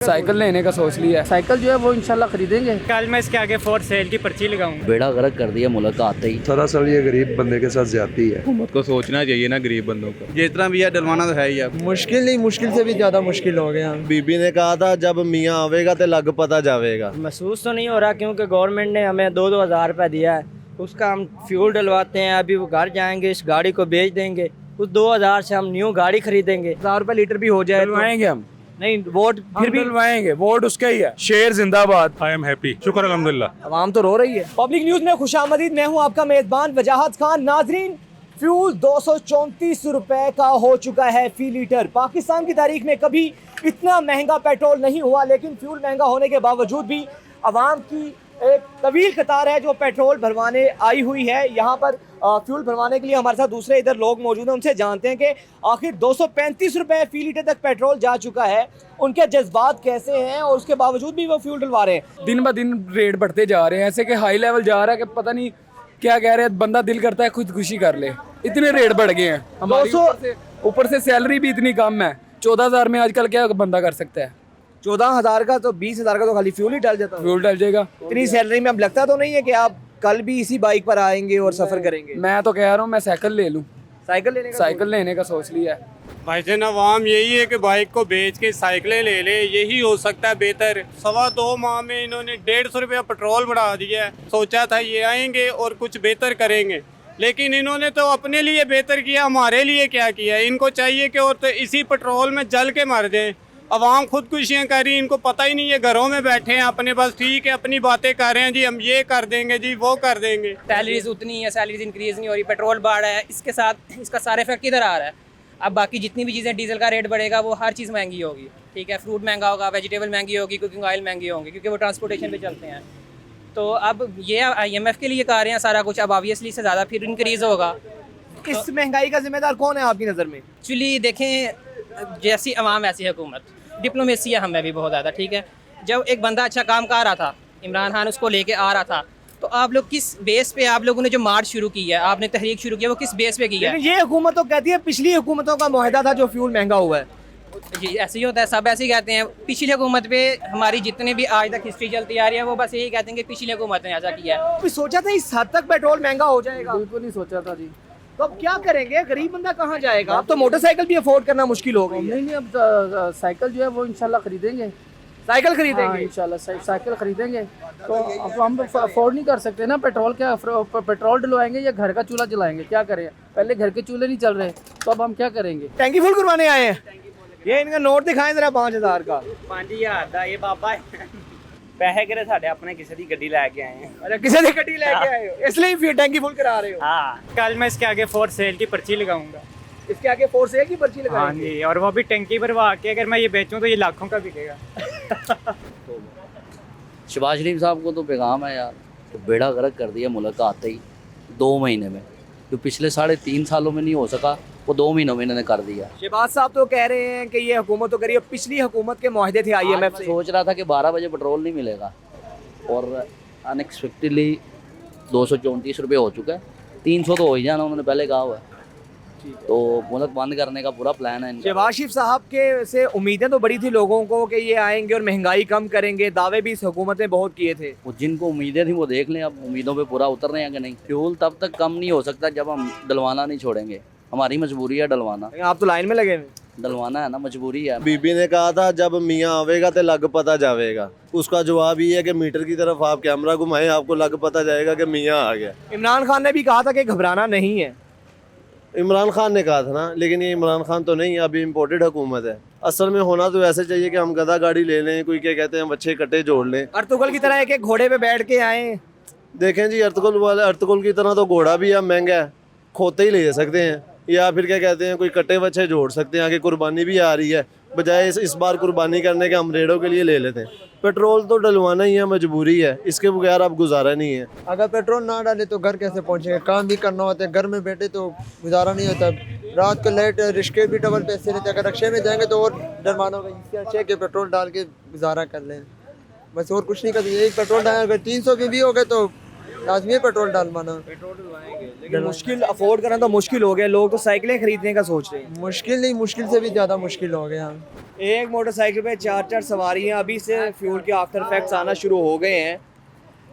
Cycle लेने का सोच लिया है। साइकिल जो है वो इंशाल्लाह खरीदेंगे। कल मैं इसके आगे फॉर सेल की पर्ची लगाऊंगा। बेड़ा गर्क कर दिया मुल्क आते ही। सरासर ये गरीब बंदे के साथ ज्यादती है। हुकूमत को सोचना चाहिए ना गरीब बंदों को। जितना भी है डलवाना तो है ही। अब मुश्किल नहीं, मुश्किल से भी ज़्यादा मुश्किल हो गया। बीबी ने कहा था जब मियाँ आवेगा तो लग पता जावेगा। महसूस तो नहीं हो रहा क्योंकि गवर्नमेंट ने हमें 2-2 हज़ार रुपये दिया है, उसका हम फ्यूल डलवाते हैं। अभी वो घर जाएंगे, इस गाड़ी को बेच देंगे, उस 2000 से हम न्यू गाड़ी खरीदेंगे। 1000 रुपये लीटर भी हो जाए डलवाएंगे हम। नहीं, वोट फिर भी डलवाएंगे, वोट उसका ही है। शेर जिंदाबाद। आई एम हैप्पी, शुक्र अल्हम्दुलिल्लाह। आवाम तो रो रही है। पब्लिक न्यूज में खुशामदीद, मैं हूं आपका मेजबान वजाहत खान। नाजरीन, फ्यूल 234 रुपए का हो चुका है फी लीटर। पाकिस्तान की तारीख में कभी इतना महंगा पेट्रोल नहीं हुआ, लेकिन फ्यूल महंगा होने के बावजूद भी आवाम की एक तवील कतार है जो पेट्रोल भरवाने आई हुई है। यहाँ पर फ्यूल भरवाने के लिए हमारे साथ दूसरे इधर लोग मौजूद हैं, उनसे जानते हैं कि आखिर 235 रुपए फी लीटर तक पेट्रोल जा चुका है, उनके जज्बात कैसे हैं और उसके बावजूद भी वो फ्यूल डलवा रहे हैं। दिन ब दिन रेट बढ़ते जा रहे हैं, ऐसे कि हाई लेवल जा रहा है कि पता नहीं क्या कह रहे हैं। बंदा दिल करता है खुदकुशी कर ले, इतने रेट बढ़ गए हैं। हमारी ऊपर से सैलरी भी इतनी कम है। 14,000 में आजकल क्या बंदा कर सकता है? 14,000 का तो 20,000 का तो खाली फ्यूल ही डल जाता है। फ्यूल डल जाएगा। इतनी सैलरी में अब लगता तो नहीं है कि आप कल भी इसी बाइक पर आएंगे और सफर करेंगे। मैं तो कह रहा हूँ मैं साइकिल ले लूँ। साइकिल लेने का सोच लिया है। भाईजान अवाम यही है कि बाइक को बेच के साइकिलें ले ले, यही हो सकता है बेहतर। 2.25 माह में इन्होंने 150 रुपया पेट्रोल बढ़ा दिया है। सोचा था ये आएंगे और कुछ बेहतर करेंगे, लेकिन इन्होंने तो अपने लिए बेहतर किया, हमारे लिए क्या किया। इनको चाहिए कि और तो इसी पेट्रोल में जल के मर जाएं। अवाम खुदकुशियाँ कर रही, इनको पता ही नहीं है, घरों में बैठे हैं अपने पास, ठीक है अपनी बातें कर रहे हैं जी, हम ये कर देंगे जी, वो कर देंगे। सैलरीज उतनी है, सैलरीज इंक्रीज़ नहीं हो रही, पेट्रोल बढ़ रहा है, इसके साथ इसका सारा इफेक्ट किधर आ रहा है? अब बाकी जितनी भी चीज़ें, डीजल का रेट बढ़ेगा, वो हर चीज़ महंगी होगी, ठीक है। फ्रूट महंगा होगा, वेजिटेबल महंगी होगी, कुकिंग ऑयल महंगी होंगी, क्योंकि वो ट्रांसपोर्टेशन पे चलते हैं। तो अब ये IMF के लिए कर रहे हैं सारा कुछ, अब ऑब्वियसली से ज़्यादा फिर इंक्रीज़ होगा। इस महंगाई का जिम्मेदार कौन है आपकी नज़र में? एक्चुअली देखें, जैसी अवाम वैसी हुकूमत, डिप्लोमेसी है हमें भी बहुत ज़्यादा, ठीक है। जब एक बंदा अच्छा काम कर रहा था, इमरान खान उसको लेके आ रहा था, तो आप लोग किस बेस पे, आप लोगों ने जो मार्च शुरू की है, आपने तहरीक शुरू की है, वो किस बेस पे की है? ये हुकूमत तो कहती है पिछली हुकूमतों का मुआहदा था जो फ्यूल महंगा हुआ है। जी ऐसे ही होता है, सब ऐसे ही कहते हैं। पिछली हुकूमत पे हमारी जितने भी आज तक हिस्ट्री चलती आ रही है, वो बस यही कहते हैं कि पिछली हुकूमत ने ऐसा किया है। सोचा था इस हद तक पेट्रोल महंगा हो जाएगा? बिल्कुल नहीं सोचा था जी। तो अब क्या करेंगे? गरीब बंदा कहाँ जाएगा? अब तो मोटरसाइकिल भी अफोर्ड करना मुश्किल हो गई है। नहीं, अब साइकिल जो है वो इंशाल्लाह खरीदेंगे। साइकिल खरीदेंगे? हाँ, इंशाल्लाह साइकिल खरीदेंगे। तो अब हम अफोर्ड नहीं कर सकते ना पेट्रोल। क्या पेट्रोल डलवाएंगे या घर का चूल्हा जलाएंगे? क्या करें? पहले घर के चूल्हे नहीं चल रहे, तो अब हम क्या करेंगे? टैंकी फुल करवाने आए हैं। ये इनका नोट दिखाएं जरा 5,000 का। 5,000 का ये बाबा पैसे किरे साढ़े अपने किसी की गड्डी लेके आए हैं। अच्छा, किसी की गड्डी लेके आए हो, इसलिए फिर टैंकी फुल करा रहे हो? हाँ, कल मैं इसके आगे फॉर सेल की पर्ची लगाऊंगा। इसके आगे फॉर सेल की पर्ची लगाएंगे? हाँ जी, और वो भी टंकी भरवा के, अगर मैं ये बेचूं तो ये लाखों का बिकेगा। शहबाज शरीफ साहब को तो पैगाम है यार, तो बेड़ा गर्क कर दिया मुल्क आते ही 2 महीने में। जो पिछले 3.5 सालों में नहीं हो सका, वो 2 महीनों में इन्होंने कर दिया। शहबाज साहब तो कह रहे हैं कि ये हुकूमत तो करी, पिछली हुकूमत के मुआहदे थे IMF से। सोच रहा था कि 12 बजे पेट्रोल नहीं मिलेगा, और अनएक्सपेक्टेडली 234 रुपये हो चुका है। 300 तो हो ही जाना, उन्होंने पहले कहा हुआ है। तो मुल्क बंद करने का पूरा प्लान है इनका। शहबाज शरीफ साहब के से उम्मीदें तो बड़ी थी लोगों को कि ये आएंगे और महंगाई कम करेंगे, दावे भी इस हुकूमत ने बहुत किए थे। वो जिनको उम्मीदें थी वो देख लें, अब उम्मीदों पे पूरा उतर रहे हैं कि नहीं। फ्यूल तब तक कम नहीं हो सकता जब हम डलवाना नहीं छोड़ेंगे। हमारी मजबूरी है डलवाना। आप तो लाइन में लगे हुए। डलवाना है ना, मजबूरी है। बीबी ने कहा था जब मियाँ आवेगा तो लग पता जावेगा। उसका जवाब ये है कि मीटर की तरफ आप कैमरा घुमाएं, आपको लग पता जाएगा कि मियाँ आ गया। इमरान खान ने भी कहा था कि घबराना नहीं है। इमरान खान ने कहा था ना, लेकिन ये इमरान खान तो नहीं है, अभी इम्पोर्टेड हुकूमत है। असल में होना तो ऐसे चाहिए कि हम गधा गाड़ी ले लें, कोई क्या कहते हैं बच्चे कट्टे जोड़ लें, अर्तुगल की तरह एक घोड़े पे बैठ के आए। देखें जी, अर्तुगल की तरह तो घोड़ा भी अब महंगा है, खोते ही ले सकते हैं, या फिर क्या कहते हैं कोई कट्टे बच्चे जोड़ सकते हैं। आगे कुर्बानी भी आ रही है, बजाय इस बार कुर्बानी करने के हम रेड़ों के लिए ले लेते हैं। पेट्रोल तो डलवाना ही है, मजबूरी है, इसके बगैर अब गुजारा नहीं है। अगर पेट्रोल ना डाले तो घर कैसे पहुँचेंगे? काम भी करना होता है, घर में बैठे तो गुजारा नहीं होता। रात को लेट रिक्शे भी डबल पैसे लेते, अगर रिक्शे में जाएंगे तो और डरमाना होगा। इससे अच्छा है कि पेट्रोल डाल के गुजारा कर लें, बस और कुछ नहीं करते। एक पेट्रोल डाल अगर 300 भी हो गए तो लाजमी है पेट्रोल डलवाना। पेट्रोल डलवाएंगे, लेकिन मुश्किल अफोर्ड करना तो मुश्किल हो गया। लोग तो साइकिलें खरीदने का सोच रहे हैं। मुश्किल नहीं, मुश्किल से भी ज़्यादा मुश्किल हो गया। एक मोटरसाइकिल पे 4-4 सवारियां, अभी से फ्यूल के आफ्टर इफेक्ट्स आना शुरू हो गए हैं।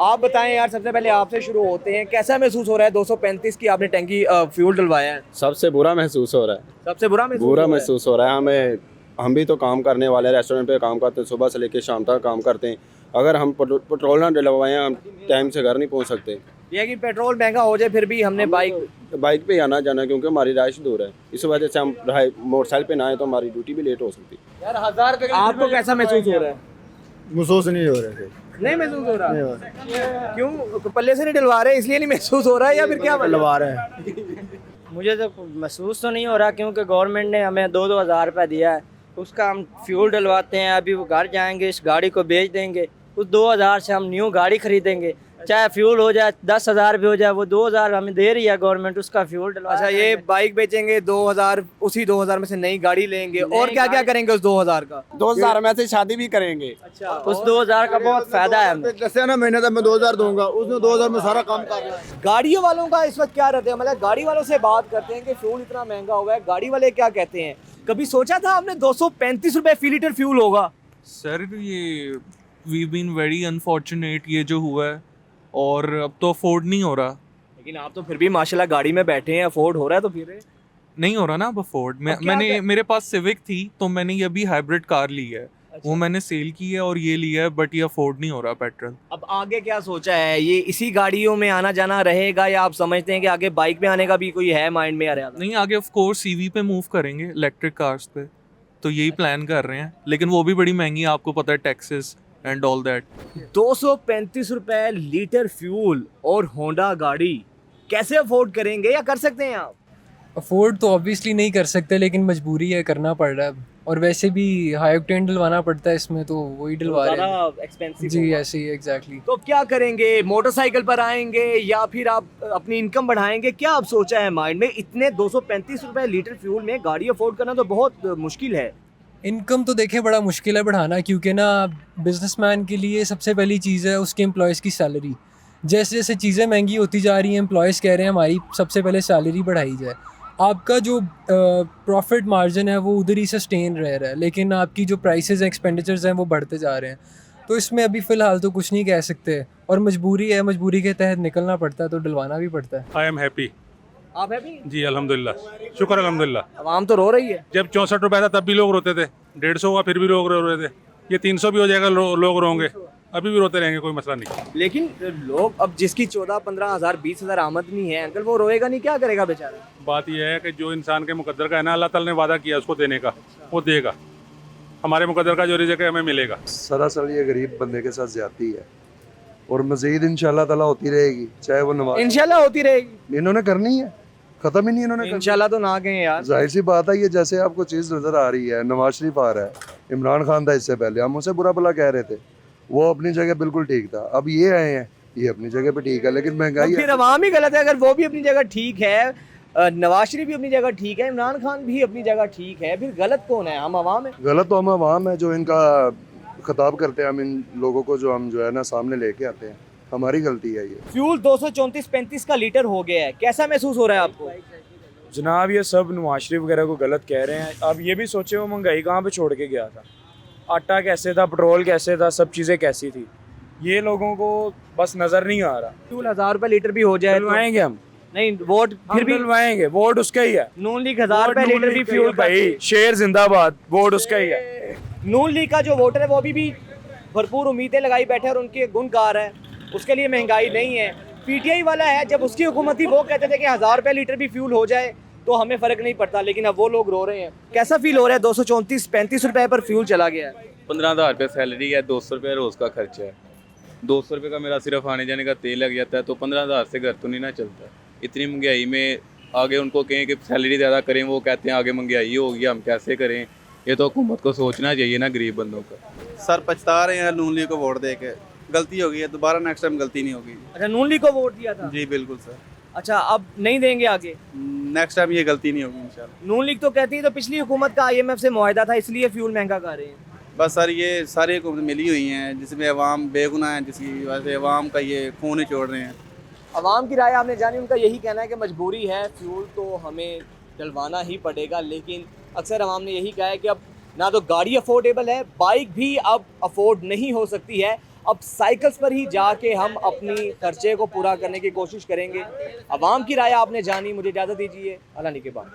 आप बताएं यार, सबसे पहले आपसे शुरू होते हैं, कैसा महसूस हो रहा है 235 की आपने टंकी फ्यूल डलवाया है? सबसे बुरा महसूस हो रहा है, सबसे बुरा महसूस हो रहा है। हम भी तो काम करने वाले, रेस्टोरेंट पे काम करते हैं, सुबह से लेकर शाम तक काम करते हैं। अगर हम पेट्रोल ना डलवाएं, हम टाइम से घर नहीं पहुंच सकते। ये कि पेट्रोल महंगा हो जाए, फिर भी हमने बाइक पे आना जाना, क्योंकि हमारी राइश दूर है, इस वजह से हम मोटरसाइकिल पे ना आए तो हमारी ड्यूटी भी लेट हो सकती है। आपको कैसा महसूस हो रहा है? महसूस नहीं हो रहा है। नहीं महसूस हो रहा? क्यों? पल्ले से नहीं डलवा रहे इसलिए नहीं महसूस हो रहा है, या फिर क्या डलवा रहे हैं? मुझे तो महसूस तो नहीं हो रहा, क्योंकि गवर्नमेंट ने हमें 2-2 हज़ार रुपये दिया है, उसका हम फ्यूल डलवाते हैं। अभी वो घर जाएंगे, इस गाड़ी को बेच देंगे, उस 2,000 से हम न्यू गाड़ी खरीदेंगे। चाहे फ्यूल हो जाए 10,000 भी हो जाए, वो 2,000 हमें दे रही है गवर्नमेंट, उसका फ्यूल डलवा। अच्छा, ये बाइक बेचेंगे 2,000, उसी 2,000 में से नई गाड़ी लेंगे, और क्या क्या करेंगे उस 2,000 का? 2,000 में से शादी भी करेंगे। अच्छा, उस 2,000 का बहुत फायदा है हमें। जैसे ना महीने तक मैं 2,000 दूंगा, उसमें 2,000 में सारा काम कर रहा है। गाड़ियों वालों का इस वक्त क्या रहता है? मतलब गाड़ी वालों से बात करते हैं कि फ्यूल इतना महंगा हुआ है, गाड़ी वाले क्या कहते हैं? कभी सोचा था आपने 235 रुपए फी लीटर फ्यूल होगा? सर ये वी बीन वेरी अनफॉर्चुनेट, ये जो हुआ है, और अब तो अफोर्ड नहीं हो रहा। लेकिन आप तो फिर भी माशाल्लाह गाड़ी में बैठे हैं, अफोर्ड हो रहा है तो फिर नहीं हो रहा ना अब अफोर्ड। मैंने मेरे पास सिविक थी तो मैंने ये अभी हाइब्रिड कार ली है। वो मैंने सेल की है और ये लिया है, बट ये अफोर्ड नहीं हो रहा पेट्रोल। अब आगे क्या सोचा है? ये इसी गाड़ियों में आना जाना रहेगा, या आप समझते हैं कि आगे बाइक में आने का भी कोई है माइंड में आ रहा? नहीं, आगे ऑफ कोर्स ईवी पे मूव करेंगे, इलेक्ट्रिक कार्स पे, तो यही प्लान कर रहे हैं। लेकिन वो भी बड़ी महंगी है, आपको पता है, टैक्सेस एंड ऑल दैट। 235 रुपए लीटर फ्यूल और होंडा गाड़ी कैसे अफोर्ड करेंगे, या कर सकते हैं आप? अफोर्ड तो ऑब्वियसली नहीं कर सकते, लेकिन मजबूरी है, करना पड़ रहा है। और वैसे भी हाई ऑक्टेन डलवाना पड़ता है इसमें, तो वही डलवा रहे हैं। एक्सपेंसिव जी, ऐसे ही एग्जैक्टली। तो अब क्या करेंगे? मोटरसाइकिल पर आएंगे या फिर आप अपनी इनकम बढ़ाएंगे? क्या आप सोचा है माइंड में? इतने 235 रुपए लीटर फ्यूल में गाड़ी अफोर्ड करना तो बहुत मुश्किल है। इनकम तो देखें बड़ा मुश्किल है बढ़ाना, क्योंकि ना बिजनेसमैन के लिए सबसे पहली चीज़ है उसके एम्प्लॉयज़ की सैलरी। जैसे जैसे चीज़ें महंगी होती जा रही हैं, एम्प्लॉयज़ कह रहे हैं हमारी सबसे पहले सैलरी बढ़ाई जाए। आपका जो प्रॉफिट मार्जिन है वो उधर ही सस्टेन रह रहा है, लेकिन आपकी जो प्राइसेस हैं, एक्सपेंडिचर्स हैं, वो बढ़ते जा रहे हैं। तो इसमें अभी फ़िलहाल तो कुछ नहीं कह सकते, और मजबूरी है, मजबूरी के तहत निकलना पड़ता है, तो डलवाना भी पड़ता है। I am happy. आप हैप्पी? जी अल्हम्दुलिल्लाह, शुक्र अल्हम्दुलिल्लाह। आवाम तो रो रही है। जब 64 रुपए था तब भी लोग रोते थे, 150 हुआ फिर भी लोग रो रहे थे, ये 300 भी हो जाएगा लोग रोंगे, अभी भी रोते रहेंगे, कोई मसला नहीं। लेकिन लोग, अब जिसकी 14-15 हज़ार 20 हज़ार आमदनी है अंकल, वो रोएगा नहीं, क्या करेगा बेचारा? बात यह है कि जो इंसान के मुकद्दर का है ना, अल्लाह ताला ने वादा किया उसको देने का, वो देगा। हमारे मुकद्दर का जो रिज़्क़ है हमें मिलेगा। सरासर ये गरीब बंदे के साथ ज्यादती है, और मजीद इंशाल्लाह ताला होती रहेगी, चाहे वो नवाज। इंशाल्लाह होती रहेगी। इन्होंने करनी है, खत्म ही नहीं इन्होंने करनी। इंशाल्लाह तो ना कहें यार। जाहिर सी बात है, ये जैसे आपको चीज़ नज़र आ रही है, नवाज शरीफ आ रहा है, इमरान खान था इससे पहले, हम उसे बुरा भला कह रहे थे, वो अपनी जगह बिल्कुल ठीक था। अब ये आए हैं, ये अपनी जगह पे ठीक है, लेकिन महंगाई फिर अवाम ही गलत है। अगर वो भी अपनी जगह ठीक है, नवाज शरीफ भी अपनी जगह ठीक है, इमरान खान भी अपनी जगह ठीक है, फिर गलत कौन है? हम अवाम है। गलत तो हम अवाम है जो इनका खिताब करते हैं, हम इन लोगों को जो हम जो है ना सामने लेके आते हैं, हमारी गलती है ये। फ्यूल 234-35 का लीटर हो गया है, कैसा महसूस हो रहा है आपको? जनाब ये सब नवाज शरीफ वगैरह को गलत कह रहे हैं। अब ये भी सोचे वो महंगाई कहाँ पे छोड़ के गया था, आटा कैसे था, पेट्रोल कैसे था, सब चीज़ें कैसी थी, ये लोगों को बस नज़र नहीं आ रहा। फ्यूल 1000 रुपए लीटर भी हो जाए डलवाएंगे हम। नहीं, वोट फिर भी डलवाएंगे, वोट उसका ही है। नून लीग 1000 रुपए लीटर भी फ्यूल भाई, शेर जिंदाबाद, वोट उसका ही है। नून लीग का जो वोटर है वो भी भरपूर उम्मीदें लगाई बैठे और उनके गुणगार है, उसके लिए महंगाई नहीं है। पीटीआई वाला है, जब उसकी हुकूमत थी वो कहते थे कि 1000 रुपए लीटर भी फ्यूल हो जाए तो हमें फ़र्क नहीं पड़ता, लेकिन अब वो लोग रो रहे हैं। कैसा फील हो रहा है? 234-35 रुपए पर फ्यूल चला गया है। 15,000 रुपये सैलरी है, 200 रुपये रोज़ का खर्चा है, 200 रुपये का मेरा सिर्फ आने जाने का तेल लग जाता है, तो 15,000 से घर तो नहीं ना चलता। इतनी महंगाई में आगे उनको कहें कि सैलरी ज़्यादा करें, वो कहते हैं आगे महंगाई होगी, हम कैसे करें? ये तो हुकूमत को सोचना चाहिए ना गरीब बंदों का। सर पछता रहे हैं नून लीग को वोट दे के, गलती हो गई है, दोबारा नेक्स्ट टाइम गलती नहीं होगी। अच्छा, नून लीग को वोट दिया था? जी बिल्कुल सर। अच्छा, अब नहीं देंगे आगे? नेक्स्ट टाइम ये गलती नहीं होगी इंशाल्लाह। नून लीग तो कहती है तो पिछली हुकूमत का IMF से मुआहदा था, इसलिए फ्यूल महंगा कर रहे हैं। बस सर ये सारी हुकूमत मिली हुई हैं जिसमें अवाम बेगुनाह है, जिसकी वजह से अवाम का ये खून ही छोड़ रहे हैं। आवाम की राय आपने जानी, उनका यही कहना है कि मजबूरी है, फ्यूल तो हमें डलवाना ही पड़ेगा। लेकिन अक्सर आवाम ने यही कहा है कि अब ना तो गाड़ी अफोर्डेबल है, बाइक भी अब अफोर्ड नहीं हो सकती है, अब साइकिल्स पर ही जाके हम अपनी खर्चे को पूरा करने की कोशिश करेंगे। आवाम की राय आपने जानी, मुझे इजाज़त दीजिए, अल्लाह निगहबान।